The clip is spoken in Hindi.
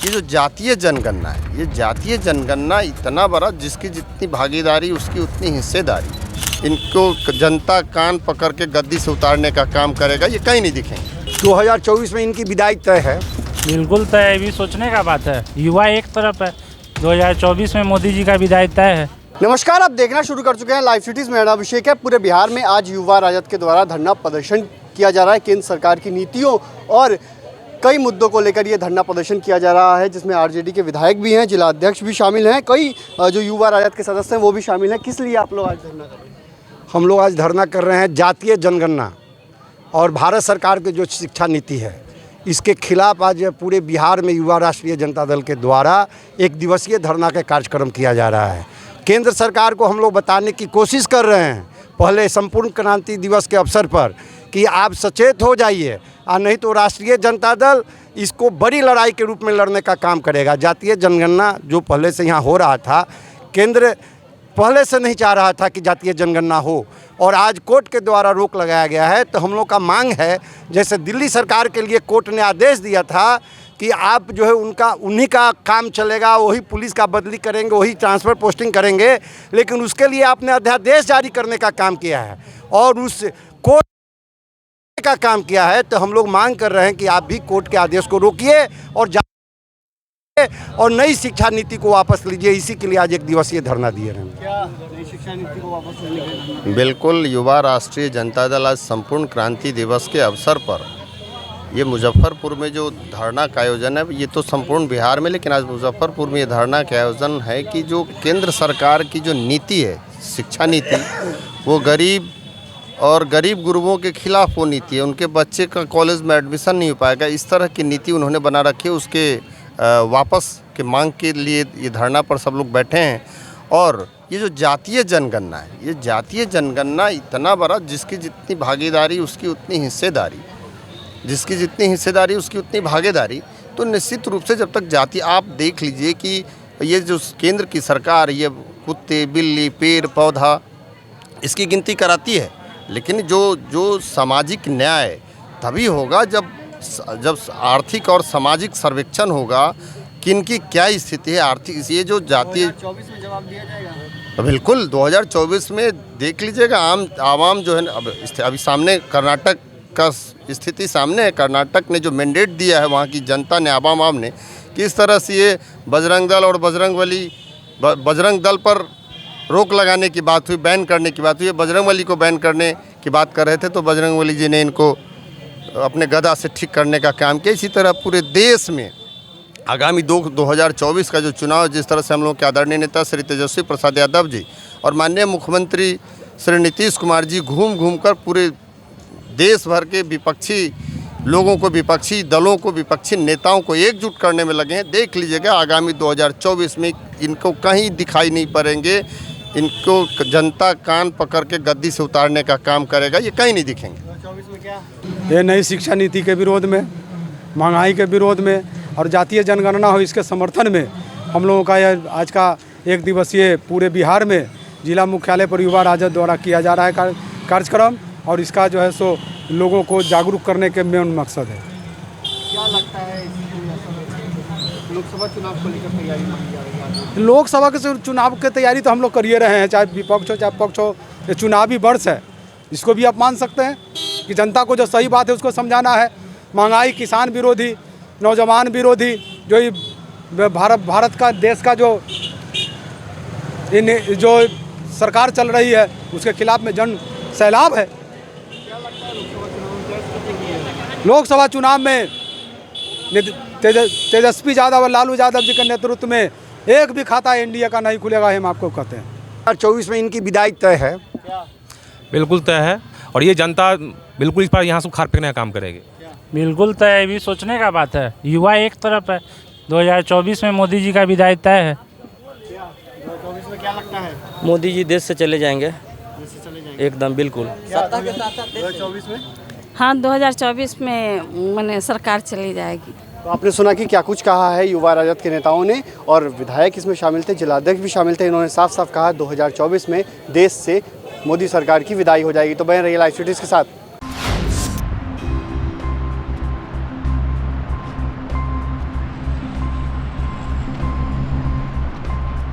ये जो जातीय जनगणना है, ये जातीय जनगणना इतना बड़ा, जिसकी जितनी भागीदारी उसकी उतनी हिस्सेदारी। इनको जनता कान पकड़ के गद्दी से उतारने का काम करेगा, ये कहीं नहीं दिखेंगे। 2024 में इनकी विदाई तय है। बिल्कुल तय है, भी सोचने का बात है। युवा एक तरफ है, 2024 में मोदी जी का विदाई तय है। नमस्कार, आप देखना शुरू कर चुके हैं लाइव सिटीज़। मेरा नाम अभिषेक है। पूरे बिहार में आज युवा राजद के द्वारा धरना प्रदर्शन किया जा रहा है। केंद्र सरकार की नीतियों और कई मुद्दों को लेकर ये धरना प्रदर्शन किया जा रहा है, जिसमें आरजेडी के विधायक भी हैं, जिला अध्यक्ष भी शामिल हैं, कई जो युवा राजद के सदस्य हैं वो भी शामिल हैं। किस लिए आप लोग आज धरना कर रहे हैं? हम लोग आज धरना कर रहे हैं जातीय जनगणना और भारत सरकार की जो शिक्षा नीति है, इसके खिलाफ आज पूरे बिहार में युवा राष्ट्रीय जनता दल के द्वारा एक दिवसीय धरना का कार्यक्रम किया जा रहा है। केंद्र सरकार को हम लोग बताने की कोशिश कर रहे हैं पहले संपूर्ण क्रांति दिवस के अवसर पर कि आप सचेत हो जाइए, और नहीं तो राष्ट्रीय जनता दल इसको बड़ी लड़ाई के रूप में लड़ने का काम करेगा। जातीय जनगणना जो पहले से यहाँ हो रहा था, केंद्र पहले से नहीं चाह रहा था कि जातीय जनगणना हो, और आज कोर्ट के द्वारा रोक लगाया गया है। तो हम लोग का मांग है, जैसे दिल्ली सरकार के लिए कोर्ट ने आदेश दिया था कि आप जो है उन्हीं का काम चलेगा, वही पुलिस का बदली करेंगे, वही ट्रांसफ़र पोस्टिंग करेंगे, लेकिन उसके लिए आपने अध्यादेश जारी करने का काम किया है और उस कोर्ट का काम किया है। तो हम लोग मांग कर रहे हैं कि आप भी कोर्ट के आदेश को रोकिए और नई शिक्षा नीति को वापस लीजिए। इसी के लिए आज एक दिवसीय धरना दिए रहे हैं। क्या नई शिक्षा नीति को वापस लेने के? बिल्कुल, युवा राष्ट्रीय जनता दल आज संपूर्ण क्रांति दिवस के अवसर पर ये मुजफ्फरपुर में जो धरना का आयोजन है, ये तो संपूर्ण बिहार में, लेकिन आज मुजफ्फरपुर में ये धरना का आयोजन है कि जो केंद्र सरकार की जो नीति है, शिक्षा नीति, वो गरीब गुरुओं के खिलाफ वो नीति है। उनके बच्चे का कॉलेज में एडमिशन नहीं हो पाएगा, इस तरह की नीति उन्होंने बना रखी है। उसके वापस के मांग के लिए ये धरना पर सब लोग बैठे हैं। और ये जो जातीय जनगणना है, ये जातीय जनगणना इतना बड़ा, जिसकी जितनी भागीदारी उसकी उतनी हिस्सेदारी, जिसकी जितनी हिस्सेदारी उसकी उतनी भागीदारी। तो निश्चित रूप से जब तक जाति, आप देख लीजिए कि ये जो केंद्र की सरकार, ये कुत्ते, बिल्ली, पेड़ पौधा, इसकी गिनती कराती है, लेकिन जो सामाजिक न्याय तभी होगा जब आर्थिक और सामाजिक सर्वेक्षण होगा कि इनकी क्या स्थिति है आर्थिक। ये जो जातीय 2024 में जवाब दिया जाएगा। बिल्कुल 2024 में देख लीजिएगा। आवाम जो है अभी सामने कर्नाटक का स्थिति सामने है। कर्नाटक ने जो मैंडेट दिया है, वहाँ की जनता ने, आवाम ने, किस तरह से ये बजरंग दल और बजरंग दल पर रोक लगाने की बात हुई, बैन करने की बात हुई। बजरंगबली को बैन करने की बात कर रहे थे, तो बजरंगबली जी ने इनको अपने गदा से ठीक करने का काम किया। इसी तरह पूरे देश में आगामी 2024 का जो चुनाव, जिस तरह से हम लोग के आदरणीय नेता श्री तेजस्वी प्रसाद यादव जी और माननीय मुख्यमंत्री श्री नीतीश कुमार जी घूम कर पूरे देश भर के विपक्षी लोगों को, विपक्षी दलों को, विपक्षी नेताओं को एकजुट करने में लगे हैं। देख लीजिएगा आगामी 2024 में इनको कहीं दिखाई नहीं पड़ेंगे। इनको जनता कान पकड़ के गद्दी से उतारने का काम करेगा, ये कहीं नहीं दिखेंगे। 2024 में क्या? ये नई शिक्षा नीति के विरोध में, महंगाई के विरोध में और जातीय जनगणना हो, इसके समर्थन में हम लोगों का यह आज का एक दिवसीय पूरे बिहार में जिला मुख्यालय पर युवा राजद द्वारा किया जा रहा है कार्यक्रम, और इसका जो है सो लोगों को जागरूक करने के मेन मकसद है। क्या लगता है लोकसभा चुनाव को लेकर तैयारी मांगी जा रही है? लोकसभा के चुनाव की तैयारी तो हम लोग करिए रहे हैं, चाहे विपक्ष हो चाहे पक्ष हो। ये चुनावी वर्ष है, इसको भी आप मान सकते हैं कि जनता को जो सही बात है उसको समझाना है। महंगाई, किसान विरोधी, नौजवान विरोधी, जो ये भारत का, देश का जो सरकार चल रही है, उसके खिलाफ में जन सैलाब है। लोकसभा चुनाव में तेजस्वी यादव और लालू यादव जी के नेतृत्व में एक भी खाता इंडिया का नहीं खुलेगा, हम आपको कहते हैं। 2024 में इनकी विदाई तय है। बिल्कुल तय है, और ये जनता बिल्कुल इस पर यहाँ से खार फेंकने का काम करेगी। बिल्कुल तय है, भी सोचने का बात है। युवा एक तरफ है, 2024 में मोदी जी का विदाई तय है। 2024 में क्या लगता है? मोदी जी देश से चले जाएंगे, एकदम बिल्कुल। 2024 में? हाँ, 2024 में मैंने सरकार चली जाएगी। तो आपने सुना कि क्या कुछ कहा है युवा राजद के नेताओं ने, और विधायक इसमें शामिल थे, जिलाध्यक्ष भी शामिल थे। इन्होंने साफ साफ कहा 2024 में देश से मोदी सरकार की विदाई हो जाएगी। तो बने रहिए लाइव सिटीज़ के साथ।